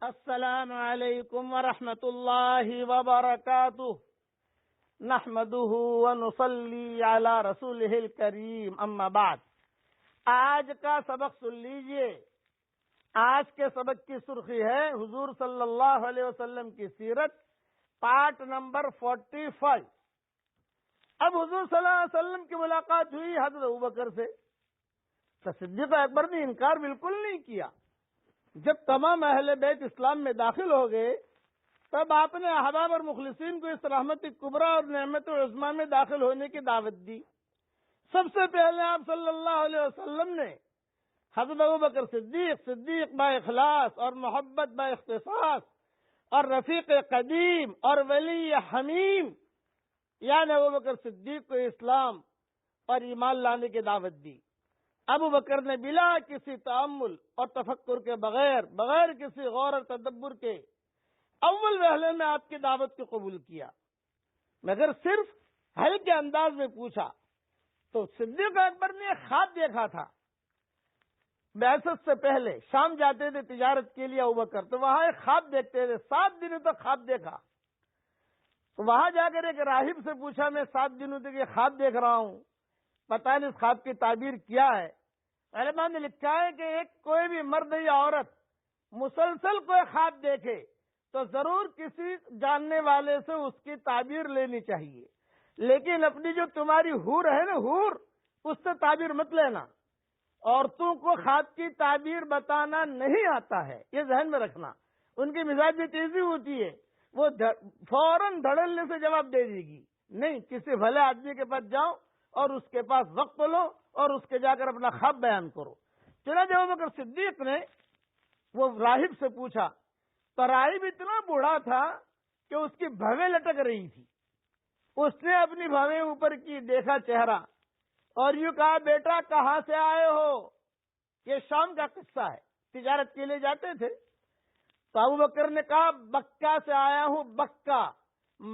السلام علیکم ورحمۃ اللہ وبرکاتہ نحمده ونصلی علی رسولہ الکریم اما بعد۔ آج کا سبق سن لیجئے۔ آج کے سبق کی سرخی ہے حضور صلی اللہ علیہ وسلم کی سیرت، پارٹ نمبر 45۔ اب حضور صلی اللہ علیہ وسلم کی ملاقات ہوئی حضرت ابوبکر سے، تو صدیق اکبر نے انکار بالکل نہیں کیا۔ جب تمام اہل بیت اسلام میں داخل ہو گئے تب آپ نے احباب اور مخلصین کو اس رحمت کبریٰ اور نعمت عظمیٰ میں داخل ہونے کی دعوت دی۔ سب سے پہلے آپ صلی اللہ علیہ وسلم نے حضرت ابوبکر صدیق با اخلاص اور محبت با اختصاص اور رفیق قدیم اور ولی حمیم یعنی ابوبکر صدیق کو اسلام اور ایمان لانے کی دعوت دی۔ ابو بکر نے بلا کسی تأمل اور تفکر کے بغیر کسی غور اور تدبر کے اول وہلے میں آپ کی دعوت کو قبول کیا، مگر صرف ہلکے انداز میں پوچھا۔ تو صدیق اکبر نے ایک خواب دیکھا تھا۔ بعثت سے پہلے شام جاتے تھے تجارت کے لیے ابوبکر، تو وہاں ایک خواب دیکھتے تھے، 7 دنوں تک خواب دیکھا۔ تو وہاں جا کر ایک راہب سے پوچھا، میں 7 دنوں تک یہ خواب دیکھ رہا ہوں، پتہ نہیں اس خواب کی تعبیر کیا ہے۔ علماء نے لکھا ہے کہ کوئی بھی مرد یا عورت مسلسل کوئی خواب دیکھے تو ضرور کسی جاننے والے سے اس کی تعبیر لینی چاہیے، لیکن اپنی جو تمہاری حور ہے نا، حور، اس سے تعبیر مت لینا۔ عورتوں کو خواب کی تعبیر بتانا نہیں آتا ہے، یہ ذہن میں رکھنا۔ ان کی مزاج میں تیزی ہوتی ہے، وہ فوراً دھڑلنے سے جواب دے دے گی۔ نہیں، کسی بھلے آدمی کے پاس جاؤ اور اس کے پاس وقت لو اور اس کے جا کر اپنا خواب بیان کرو۔ چنانچہ ابوبکر صدیق نے وہ راہب سے پوچھا، تو راہب اتنا بوڑھا تھا کہ اس کی بھویں لٹک رہی تھی۔ اس نے اپنی بھویں اوپر کی، دیکھا چہرہ اور یوں کہا، بیٹا کہاں سے آئے ہو؟ یہ شام کا قصہ ہے، تجارت کے لیے جاتے تھے۔ تو ابوبکر نے کہا، بکہ سے آیا ہوں۔ بکہ،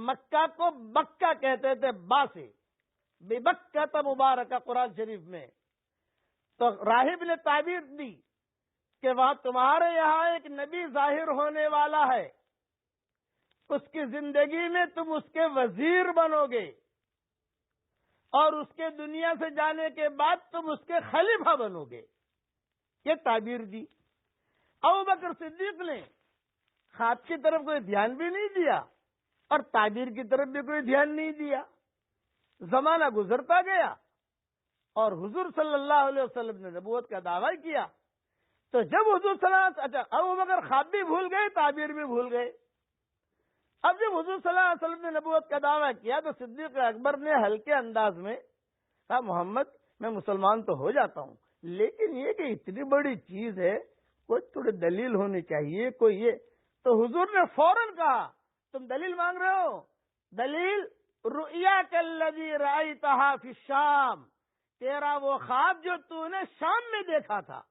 مکہ کو بکہ کہتے تھے، با سے، بے بکہ مبارکہ قرآن شریف میں۔ تو راہب نے تعبیر دی کہ وہاں تمہارے یہاں ایک نبی ظاہر ہونے والا ہے، اس کی زندگی میں تم اس کے وزیر بنو گے اور اس کے دنیا سے جانے کے بعد تم اس کے خلیفہ بنو گے، یہ تعبیر دی۔ ابوبکر صدیق نے خواب کی طرف کوئی دھیان بھی نہیں دیا اور تعبیر کی طرف بھی کوئی دھیان نہیں دیا۔ زمانہ گزرتا گیا اور حضور صلی اللہ علیہ وسلم نے نبوت کا دعویٰ کیا۔ تو جب حضور صلی اللہ علیہ وسلم، ابوبکر خواب بھی بھول گئے، تعبیر بھی بھول گئے۔ اب جب حضور صلی اللہ علیہ وسلم نے نبوت کا دعویٰ کیا تو صدیق اکبر نے ہلکے انداز میں کہا، محمد میں مسلمان تو ہو جاتا ہوں، لیکن یہ کہ اتنی بڑی چیز ہے، کوئی تھوڑی دلیل ہونی چاہیے، کوئی یہ۔ تو حضور نے فوراً کہا، تم دلیل مانگ رہے ہو؟ دلیل رؤیاک الذی رأیتہا فی الشام، تیرا وہ خواب جو تو نے شام میں دیکھا تھا۔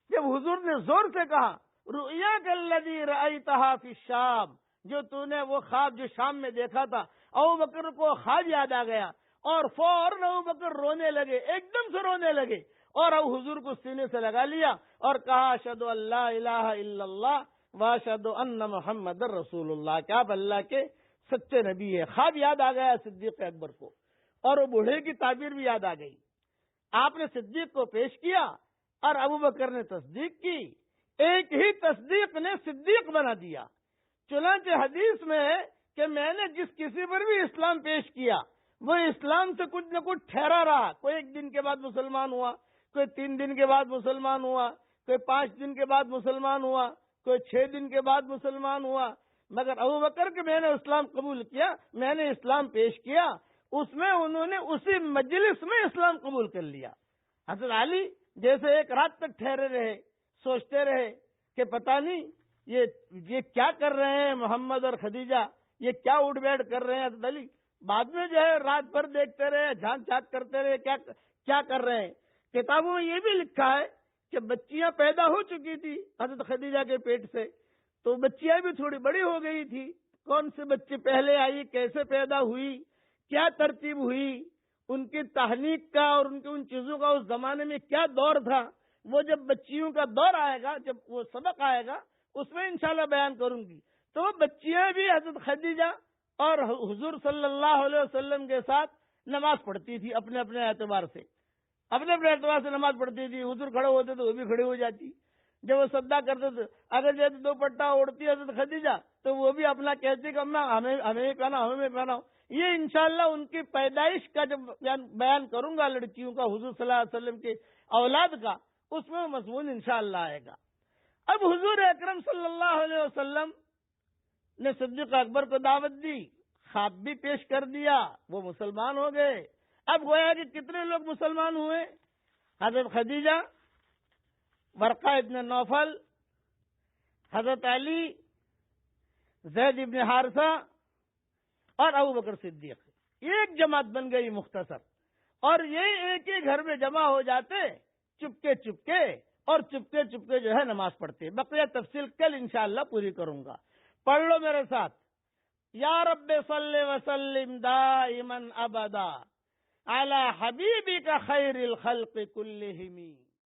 جب حضور نے زور سے کہا، رؤیاک الذی رأیتہا فی الشام، جو تو نے وہ خواب جو شام میں دیکھا تھا، ابوبکر کو خواب یاد آ گیا اور فوراً ابوبکر رونے لگے، ایک دم سے رونے لگے اور اب حضور کو سینے سے لگا لیا اور کہا، اشہد ان لا الہ الا اللہ واشہد ان محمد رسول اللہ، کہ آپ اللہ کے سچے نبی ہے۔ خواب یاد آ گیا صدیق اکبر کو اور وہ بوڑھے کی تعبیر بھی یاد آ گئی۔ آپ نے صدیق کو پیش کیا اور ابوبکر نے تصدیق کی۔ ایک ہی تصدیق نے صدیق بنا دیا۔ چنانچہ حدیث میں ہے کہ میں نے جس کسی پر بھی اسلام پیش کیا وہ اسلام سے کچھ نہ کچھ ٹھہرا رہا۔ کوئی 1 دن کے بعد مسلمان ہوا، کوئی 3 دن کے بعد مسلمان ہوا، کوئی 5 دن کے بعد مسلمان ہوا، کوئی 6 دن کے بعد مسلمان ہوا، مگر ابوبکر کہ میں نے اسلام قبول کیا، میں نے اسلام پیش کیا، اس میں انہوں نے اسی مجلس میں اسلام قبول کر لیا۔ حضرت علی جیسے ایک رات تک ٹھہرے رہے، سوچتے رہے کہ پتہ نہیں یہ کیا کر رہے ہیں محمد اور خدیجہ، یہ کیا اٹھ بیٹھ کر رہے ہیں۔ حضرت علی بعد میں جو ہے رات بھر دیکھتے رہے، جھانک جھانک کرتے رہے کیا کر رہے ہیں۔ کتابوں میں یہ بھی لکھا ہے کہ بچیاں پیدا ہو چکی تھی حضرت خدیجہ کے پیٹ سے، تو بچیاں بھی تھوڑی بڑی ہو گئی تھی۔ کون سے بچے پہلے آئی، کیسے پیدا ہوئی، کیا ترتیب ہوئی، ان کی تحنیک کا اور ان کی ان چیزوں کا اس زمانے میں کیا دور تھا، وہ جب بچیوں کا دور آئے گا، جب وہ سبق آئے گا، اس میں انشاءاللہ بیان کروں گی. تو وہ بچیاں بھی حضرت خدیجہ اور حضور صلی اللہ علیہ وسلم کے ساتھ نماز پڑھتی تھی اپنے اپنے اعتبار سے. اپنے اپنے اعتبار سے نماز پڑھتی تھی. حضور کھڑے ہوتے تو وہ بھی کھڑی ہو جاتی. جب وہ سدا کرتے تھے اگر جیسے دو پٹا اوڑھتی حضرت خدیجہ تو وہ بھی اپنا کہتی کہ ہمیں پہنا ہمیں پہناؤ. یہ انشاءاللہ ان کی پیدائش کا جب بیان کروں گا لڑکیوں کا حضور صلی اللہ علیہ وسلم کے اولاد کا, اس میں مضمون انشاءاللہ آئے گا. اب حضور اکرم صلی اللہ علیہ وسلم نے صدیق اکبر کو دعوت دی, خواب بھی پیش کر دیا, وہ مسلمان ہو گئے. اب گویا کہ کتنے لوگ مسلمان ہوئے؟ حضرت خدیجہ, ورقہ ابن نوفل, حضرت علی, زید ابن حارثہ اور ابو بکر صدیق. ایک جماعت بن گئی مختصر. اور یہ ایک ہی گھر میں جمع ہو جاتے چپکے چپکے, اور چپکے چپکے جو ہے نماز پڑھتے. بقیہ تفصیل کل انشاءاللہ پوری کروں گا. پڑھ لو میرے ساتھ. یا رب صلی وسلم دائما ابدا علی حبیبک خیر الخلق کلہم.